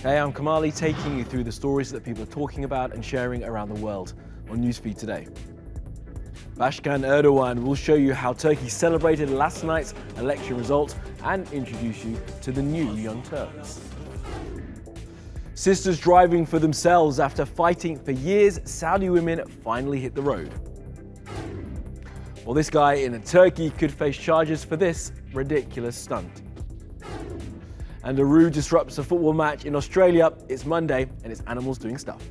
Hey, I'm Kamali, taking you through the stories that people are talking about and sharing around the world on NewsFeed today. Başkan Erdogan will show you how Turkey celebrated last night's election result and introduce you to the new Young Turks. Sisters driving for themselves after fighting for years, Saudi women finally hit the road. Well, this guy in Turkey could face charges for this ridiculous stunt. And a kangaroo disrupts a football match in Australia. It's Monday and it's animals doing stuff.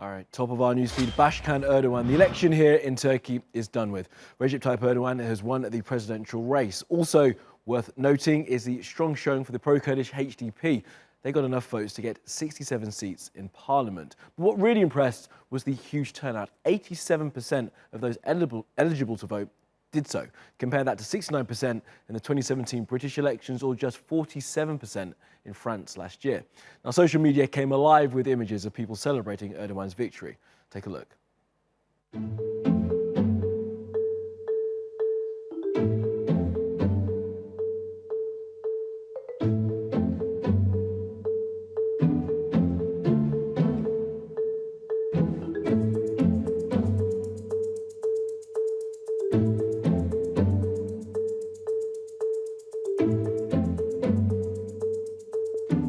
All right, top of our newsfeed, Başkan Erdogan. The election here in Turkey is done with. Recep Tayyip Erdogan has won the presidential race. Also worth noting is the strong showing for the pro-Kurdish HDP. They got enough votes to get 67 seats in parliament. But what really impressed was the huge turnout. 87% of those eligible to vote did so. Compare that to 69% in the 2017 British elections or just 47% in France last year. Now, social media came alive with images of people celebrating Erdogan's victory. Take a look.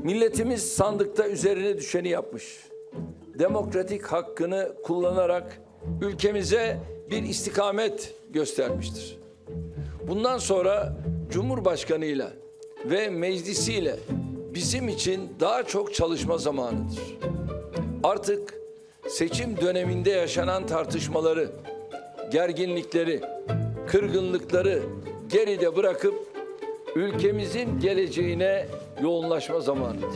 Milletimiz sandıkta üzerine düşeni yapmış. Demokratik hakkını kullanarak ülkemize bir istikamet göstermiştir. Bundan sonra Cumhurbaşkanıyla ve meclisiyle bizim için daha çok çalışma zamanıdır. Artık seçim döneminde yaşanan tartışmaları, gerginlikleri, kırgınlıkları geride bırakıp ülkemizin geleceğine yoğunlaşma zamanıdır.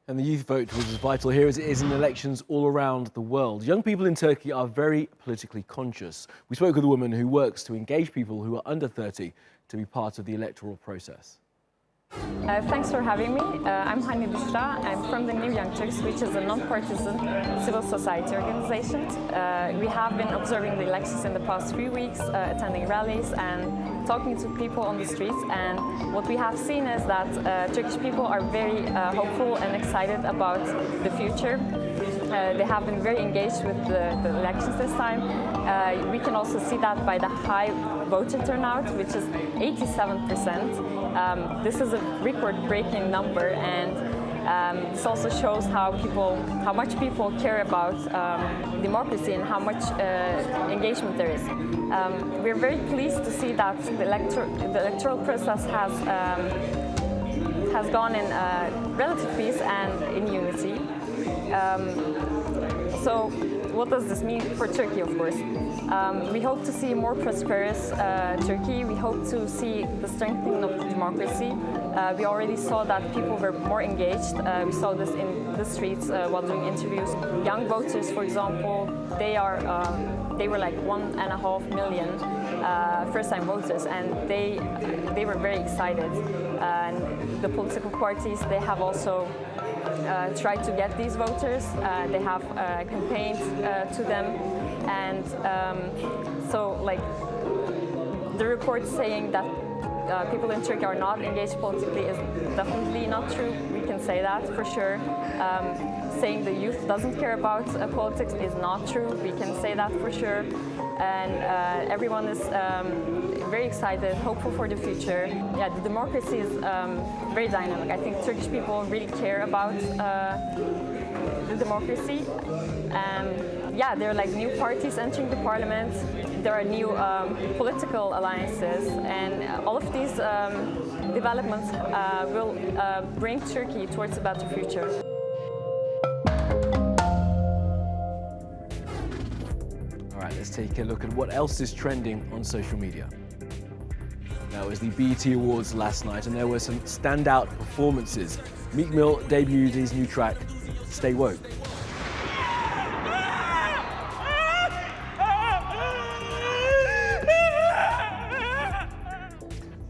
And the youth vote was as vital here as it is in elections all around the world. Young people in Turkey are very politically conscious. We spoke with a woman who works to engage people who are under 30 to be part of the electoral process. Thanks for having me. I'm Hani Büşra. I'm from the New Young Turks, which is a non-partisan civil society organization. We have been observing the elections in the past few weeks, attending rallies and talking to people on the streets. And what we have seen is that Turkish people are very hopeful and excited about the future. They have been very engaged with the elections this time. We can also see that by the high voter turnout, which is 87%. This is a record-breaking number, and this also shows how much people care about democracy and how much engagement there is. We're very pleased to see that the electoral process has gone in relative peace and in unity. So what does this mean for Turkey, of course? We hope to see a more prosperous Turkey. We hope to see the strengthening of democracy. We already saw that people were more engaged. We saw this in the streets while doing interviews. Young voters, for example, they were like 1.5 million first-time voters, and they were very excited. And the political parties, they have also tried to get these voters. They have campaigned to them, and so like the reports saying that people in Turkey are not engaged politically is definitely not true. We can say that for sure. Saying the youth doesn't care about politics is not true. We can say that for sure. And everyone is very excited, hopeful for the future. Yeah, the democracy is very dynamic. I think Turkish people really care about the democracy. Yeah, there are like new parties entering the parliament. There are new political alliances, and all of these developments will bring Turkey towards a better future. All right, let's take a look at what else is trending on social media. Now, it was the BET Awards last night, and there were some standout performances. Meek Mill debuted his new track, stay woke.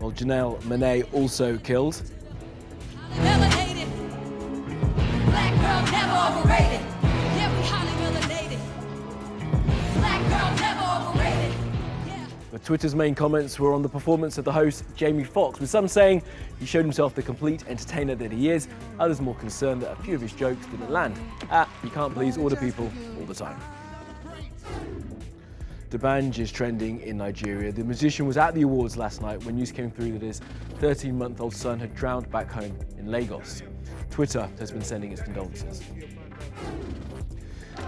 Well, Janelle Monáe also killed. Black girl never overrated. Yeah, we highly melanated. Black girl never overrated. Yeah. But Twitter's main comments were on the performance of the host, Jamie Foxx, with some saying he showed himself the complete entertainer that he is, others more concerned that a few of his jokes didn't land. You can't please all the people all the time. Dbanj is trending in Nigeria. The musician was at the awards last night when news came through that his 13-month-old son had drowned back home in Lagos. Twitter has been sending its condolences.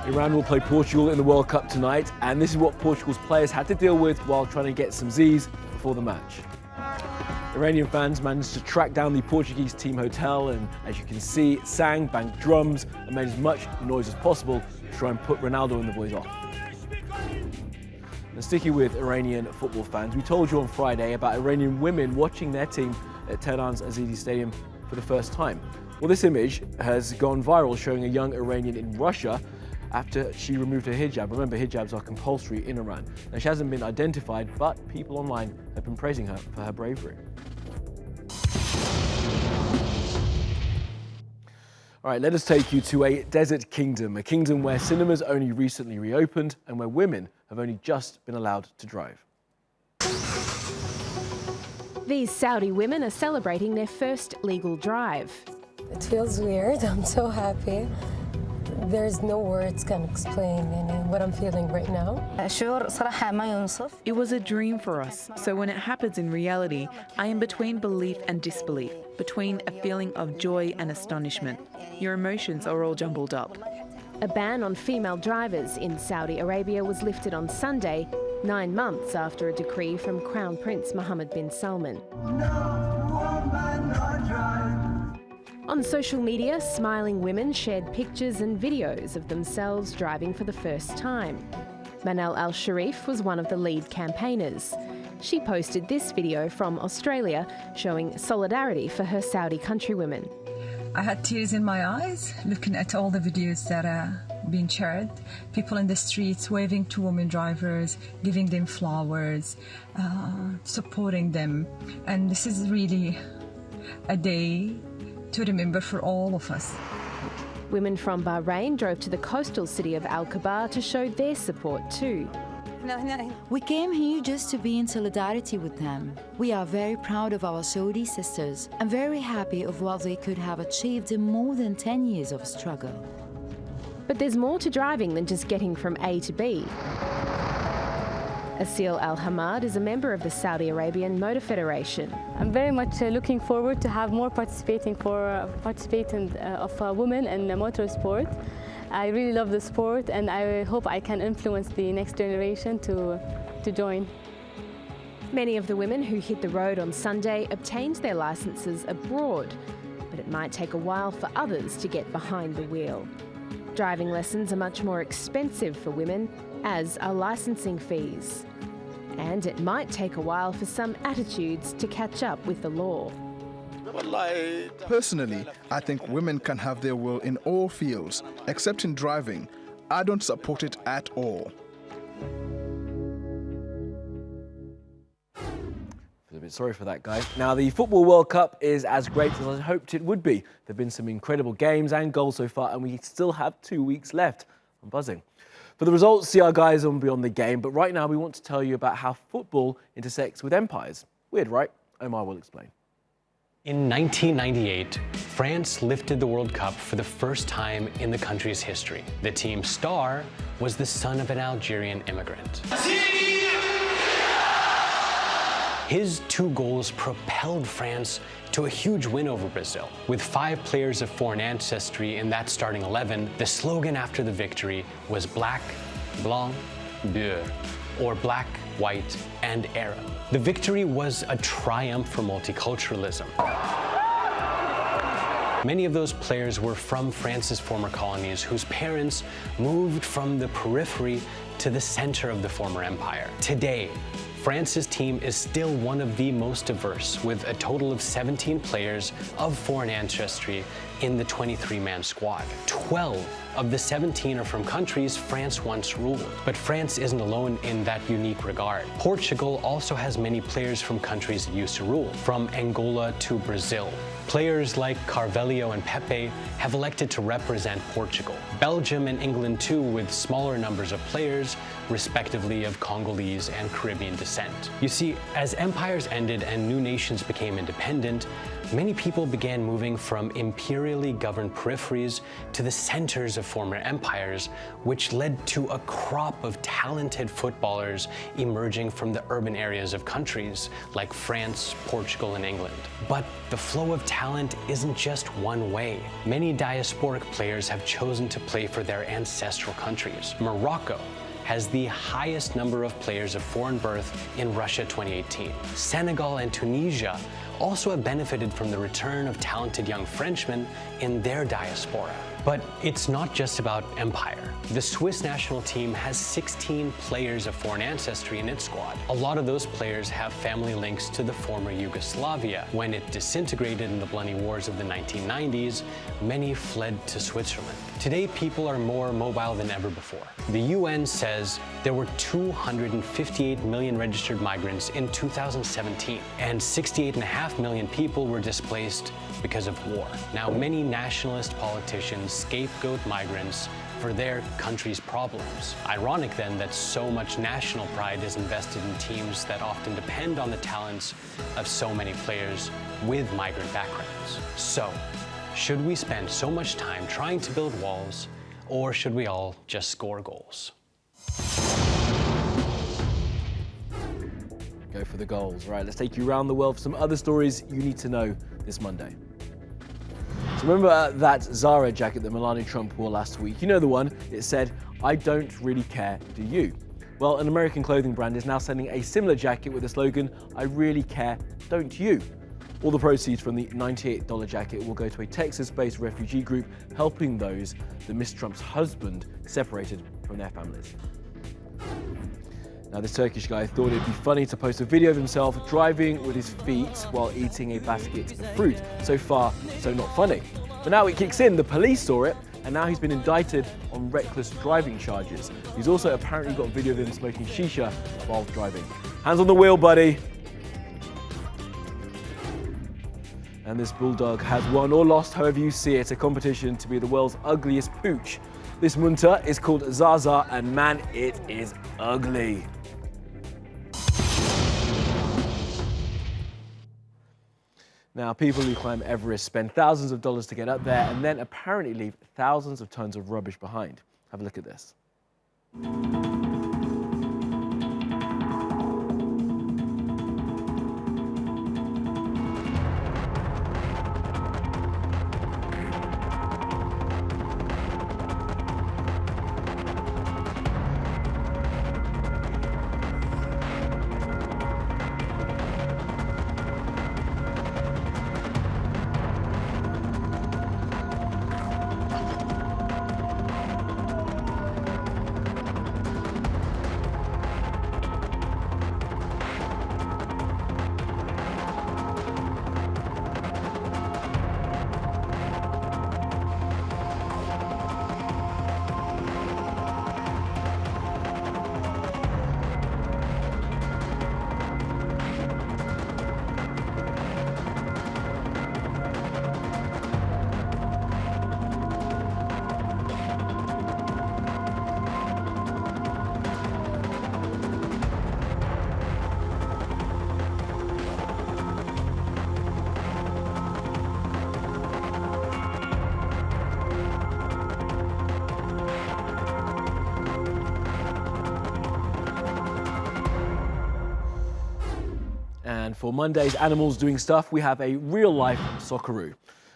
Iran will play Portugal in the World Cup tonight, and this is what Portugal's players had to deal with while trying to get some Z's before the match. Iranian fans managed to track down the Portuguese team hotel and, as you can see, sang, banged drums and made as much noise as possible to try and put Ronaldo and the boys off. And sticking with Iranian football fans, we told you on Friday about Iranian women watching their team at Tehran's Azadi Stadium for the first time. Well, this image has gone viral, showing a young Iranian in Russia after she removed her hijab. Remember, hijabs are compulsory in Iran. Now, she hasn't been identified, but people online have been praising her for her bravery. All right, let us take you to a desert kingdom, a kingdom where cinemas only recently reopened and where women have only just been allowed to drive. These Saudi women are celebrating their first legal drive. It feels weird. I'm so happy. There's no words can explain what I'm feeling right now. It was a dream for us, so when it happens in reality, I am between belief and disbelief, between a feeling of joy and astonishment. Your emotions are all jumbled up. A ban on female drivers in Saudi Arabia was lifted on Sunday, 9 months after a decree from Crown Prince Mohammed bin Salman. On social media, smiling women shared pictures and videos of themselves driving for the first time. Manal Al-Sharif was one of the lead campaigners. She posted this video from Australia showing solidarity for her Saudi countrywomen. I had tears in my eyes looking at all the videos that are being shared. People in the streets waving to women drivers, giving them flowers, supporting them. And this is really a day to remember for all of us. Women from Bahrain drove to the coastal city of Al-Kabar to show their support too. We came here just to be in solidarity with them. We are very proud of our Saudi sisters and very happy of what they could have achieved in more than 10 years of struggle. But there's more to driving than just getting from A to B. Asil Al-Hamad is a member of the Saudi Arabian Motor Federation. I'm very much looking forward to have more participation of women in motorsport. I really love the sport and I hope I can influence the next generation to join. Many of the women who hit the road on Sunday obtained their licences abroad, but it might take a while for others to get behind the wheel. Driving lessons are much more expensive for women, as are licensing fees. And it might take a while for some attitudes to catch up with the law. Personally, I think women can have their will in all fields, except in driving. I don't support it at all. Feel a bit sorry for that guy. Now, the Football World Cup is as great as I hoped it would be. There have been some incredible games and goals so far, and we still have 2 weeks left. I'm buzzing. For the results, see our guys on Beyond the Game, but right now we want to tell you about how football intersects with empires. Weird, right? Omar will explain. In 1998, France lifted the World Cup for the first time in the country's history. The team's star was the son of an Algerian immigrant. His 2 goals propelled France to a huge win over Brazil. With 5 players of foreign ancestry in that starting 11, the slogan after the victory was Black, Blanc, Bleu, or Black, White, and Arab. The victory was a triumph for multiculturalism. Many of those players were from France's former colonies whose parents moved from the periphery to the center of the former empire. Today, France's team is still one of the most diverse, with a total of 17 players of foreign ancestry in the 23-man squad. 12 of the 17 are from countries France once ruled. But France isn't alone in that unique regard. Portugal also has many players from countries it used to rule, from Angola to Brazil. Players like Carvalho and Pepe have elected to represent Portugal. Belgium and England too, with smaller numbers of players, respectively of Congolese and Caribbean descent. You see, as empires ended and new nations became independent, many people began moving from imperially governed peripheries to the centers of former empires, which led to a crop of talented footballers emerging from the urban areas of countries like France, Portugal, and England. But the flow of talent isn't just one way. Many diasporic players have chosen to play for their ancestral countries. Morocco has the highest number of players of foreign birth in Russia 2018. Senegal and Tunisia also have benefited from the return of talented young Frenchmen in their diaspora. But it's not just about empire. The Swiss national team has 16 players of foreign ancestry in its squad. A lot of those players have family links to the former Yugoslavia. When it disintegrated in the bloody wars of the 1990s, many fled to Switzerland. Today, people are more mobile than ever before. The UN says there were 258 million registered migrants in 2017, and 68.5 million people were displaced because of war. Now, many nationalist politicians scapegoat migrants for their country's problems. Ironic then that so much national pride is invested in teams that often depend on the talents of so many players with migrant backgrounds. So, should we spend so much time trying to build walls, or should we all just score goals? Go for the goals. Right, let's take you around the world for some other stories you need to know this Monday. So remember that Zara jacket that Melania Trump wore last week? You know the one. It said, "I don't really care, do you?" Well, an American clothing brand is now sending a similar jacket with the slogan, "I really care, don't you?" All the proceeds from the $98 jacket will go to a Texas-based refugee group helping those that missed Trump's husband separated from their families. Now, this Turkish guy thought it'd be funny to post a video of himself driving with his feet while eating a basket of fruit. So far, so not funny. But now it kicks in, the police saw it, and now he's been indicted on reckless driving charges. He's also apparently got a video of him smoking shisha while driving. Hands on the wheel, buddy. And this bulldog has won or lost, however you see it, a competition to be the world's ugliest pooch. This munter is called Zaza, and man, it is ugly. Now, people who climb Everest spend thousands of dollars to get up there and then apparently leave thousands of tons of rubbish behind. Have a look at this. And for Monday's Animals Doing Stuff, we have a real-life socceroo.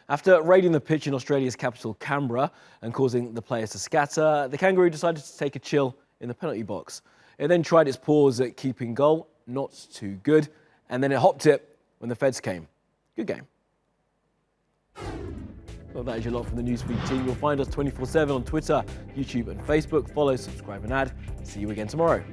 After raiding the pitch in Australia's capital, Canberra, and causing the players to scatter, the kangaroo decided to take a chill in the penalty box. It then tried its paws at keeping goal, not too good, and then it hopped it when the feds came. Good game. Well, that is your lot from the NewsFeed team. You'll find us 24/7 on Twitter, YouTube, and Facebook. Follow, subscribe, and add. See you again tomorrow.